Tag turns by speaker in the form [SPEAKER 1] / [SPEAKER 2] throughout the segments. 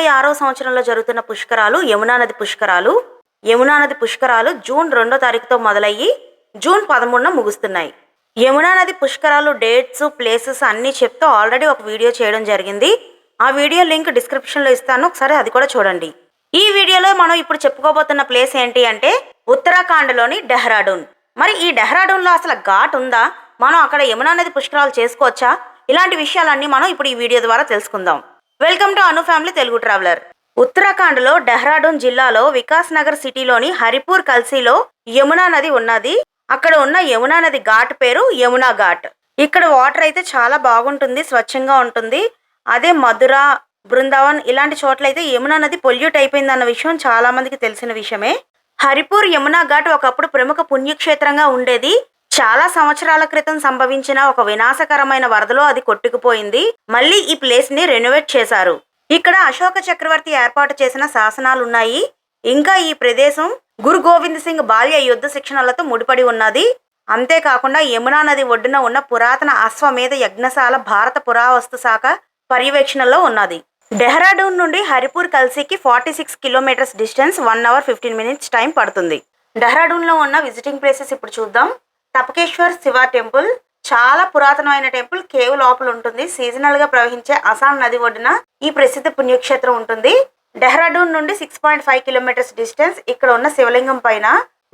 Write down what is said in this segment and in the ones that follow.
[SPEAKER 1] 2026వ సంవత్సరంలో జరుగుతున్న పుష్కరాలు యమునా నది పుష్కరాలు జూన్ 2వ తారీఖుతో మొదలయ్యి జూన్ 13న ముగుస్తున్నాయి. యమునా నది పుష్కరాలు డేట్స్, ప్లేసెస్ అన్నీ చెప్తూ ఆల్రెడీ ఒక వీడియో చేయడం జరిగింది. ఆ వీడియో లింక్ డిస్క్రిప్షన్లో ఇస్తాను, ఒకసారి అది కూడా చూడండి. ఈ వీడియోలో మనం ఇప్పుడు చెప్పుకోబోతున్న ప్లేస్ ఏంటి అంటే ఉత్తరాఖండ్లోని డెహ్రాడూన్. మరి ఈ డెహ్రాడూన్లో అసలు ఘాట్ ఉందా, మనం అక్కడ యమునా నది పుష్కరాలు చేసుకోవచ్చా, ఇలాంటి విషయాలన్నీ మనం ఇప్పుడు ఈ వీడియో ద్వారా తెలుసుకుందాం. Welcome to Anu family Telugu traveller. ఉత్తరాఖండ్లో డెహ్రాడూన్ జిల్లాలో వికాస్ నగర్ సిటీలోని హరిపూర్ కల్సీలో యమునా నది ఉన్నది. అక్కడ ఉన్న యమునా నది ఘాట్ పేరు యమునా ఘాట్. ఇక్కడ వాటర్ అయితే చాలా బాగుంటుంది, స్వచ్ఛంగా ఉంటుంది. అదే మధుర, బృందావన్ ఇలాంటి చోట్లయితే యమునా నది పొల్యూట్ అయిపోయిందన్న విషయం చాలా మందికి తెలిసిన విషయమే. హరిపూర్ యమునా ఘాట్ ఒకప్పుడు ప్రముఖ పుణ్యక్షేత్రంగా ఉండేది. చాలా సంవత్సరాల క్రితం సంభవించిన ఒక వినాశకరమైన వరదలో అది కొట్టుకుపోయింది. మళ్ళీ ఈ ప్లేస్ ని రెనోవేట్ చేశారు. ఇక్కడ అశోక చక్రవర్తి ఏర్పాటు చేసిన శాసనాలున్నాయి. ఇంకా ఈ ప్రదేశం గురు గోవింద్ సింగ్ బాల్య యుద్ధ శిక్షణలతో ముడిపడి ఉన్నది. అంతేకాకుండా యమునా నది ఒడ్డున ఉన్న పురాతన అశ్వమేధ యజ్ఞశాల భారత పురావస్తు శాఖ పర్యవేక్షణలో ఉన్నది. డెహ్రాడూన్ నుండి హరిపూర్ కల్సీకి 46 kilometres distance, 1 hour 15 minutes time పడుతుంది. డెహ్రాడూన్లో ఉన్న విజిటింగ్ ప్లేసెస్ ఇప్పుడు చూద్దాం. తపకేశ్వర్ శివ టెంపుల్ చాలా పురాతనమైన టెంపుల్, కేవ్ లోపల ఉంటుంది. సీజనల్ గా ప్రవహించే అసాన్ నది ఒడ్డున ఈ ప్రసిద్ధ పుణ్యక్షేత్రం ఉంటుంది. డెహ్రాడూన్ నుండి 6.5 కిలోమీటర్స్ డిస్టెన్స్. ఇక్కడ ఉన్న శివలింగం పైన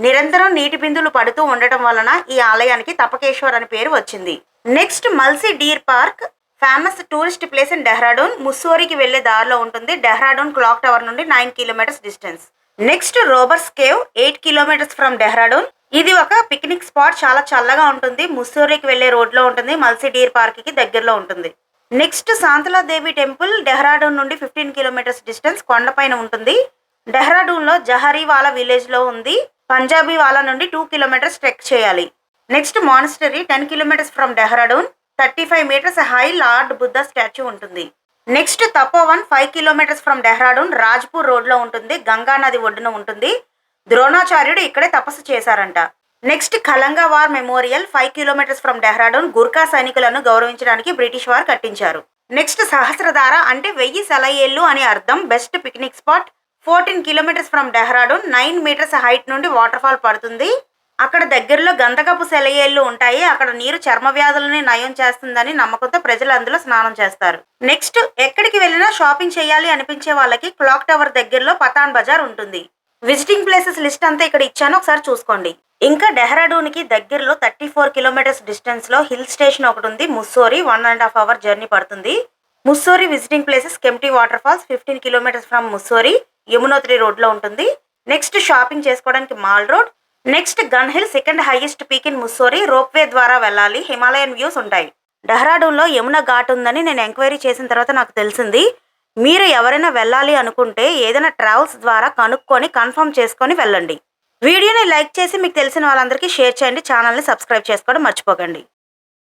[SPEAKER 1] నిరంతరం నీటి బిందులు పడుతూ ఉండటం వలన ఈ ఆలయానికి తపకేశ్వర్ అని పేరు వచ్చింది. Next Malsi deer park, famous tourist place in Dehradun. ముస్సోరికి వెళ్లే దారిలో ఉంటుంది. డెహ్రాడూన్ క్లాక్ టవర్ నుండి 9 kilometres distance. Next robbers cave, 8 kilometres from Dehradun. ఇది ఒక పిక్నిక్ స్పాట్, చాలా చల్లగా ఉంటుంది. ముస్సోరికి వెళ్లే రోడ్ లో ఉంటుంది. మల్సీ డీర్ పార్క్ కి దగ్గరలో ఉంటుంది. నెక్స్ట్ శాంతలాదేవి టెంపుల్, డెహ్రాడూన్ నుండి 15 కిలోమీటర్స్ డిస్టెన్స్, కొండపైన ఉంటుంది. డెహ్రాడూన్ లో జహరీవాలా విలేజ్ లో ఉంది. పంజాబీ వాలా నుండి 2 కిలోమీటర్స్ ట్రెక్ చేయాలి. Next monastery, 10 kilometres from Dehradun. 35 metres high lord Buddha statue ఉంటుంది. Next Tapovan, 5 kilometres from Dehradun, Rajpur road లో ఉంటుంది. గంగా నది ఒడ్డున ఉంటుంది. ద్రోణాచార్యుడు ఇక్కడే తపస్సు చేశారంట. Next Kalanga war memorial, 5 kilometres from Dehradun. Gurkha సైనికులను గౌరవించడానికి బ్రిటిష్ వారు కట్టించారు. నెక్స్ట్ సహస్రధార అంటే 1000 సెలయేళ్లు అని అర్థం. Best picnic spot, 14 kilometres from Dehradun. 9 metres height నుండి వాటర్ ఫాల్ పడుతుంది. అక్కడ దగ్గరలో గంధకపు సెలయేళ్లు ఉంటాయి. అక్కడ నీరు చర్మ వ్యాధులని నయం చేస్తుందని నమ్మకంతో ప్రజలు అందులో స్నానం చేస్తారు. నెక్స్ట్ ఎక్కడికి వెళ్ళినా షాపింగ్ చేయాలి అనిపించే వాళ్ళకి క్లాక్ టవర్ దగ్గరలో పతాన్ బజార్ ఉంటుంది. విజిటింగ్ ప్లేసెస్ లిస్ట్ అంతా ఇక్కడ ఇచ్చాను, ఒకసారి చూసుకోండి. ఇంకా డెహ్రాడూన్ కి దగ్గరలో 34 కిలోమీటర్స్ డిస్టెన్స్ లో హిల్ స్టేషన్ ఒకటి ఉంది. ముస్సోరి, 1.5 అవర్ జర్నీ పడుతుంది. Mussoorie visiting places Kempty waterfalls, 15 kilometres from Mussoorie, Yamunotri road లో ఉంటుంది. నెక్స్ట్ షాపింగ్ చేసుకోవడానికి mall road. Next gun hill, second highest peak in Mussoorie. Ropeway ద్వారా వెళ్ళాలి. హిమాలయన్ వ్యూస్ ఉంటాయి. డెహ్రాడూన్ లో యమునా ఘాట్ ఉందని నేను ఎంక్వైరీ చేసిన తర్వాత నాకు తెలిసింది. మీరు ఎవరైనా వెళ్ళాలి అనుకుంటే ఏదైనా ట్రావెల్స్ ద్వారా కనుక్కొని కన్ఫర్మ్ చేసుకొని వెళ్ళండి. వీడియోని లైక్ చేసి మీకు తెలిసిన వాళ్ళందరికీ షేర్ చేయండి. ఛానల్ని సబ్స్క్రైబ్ చేసుకోవడం మర్చిపోకండి.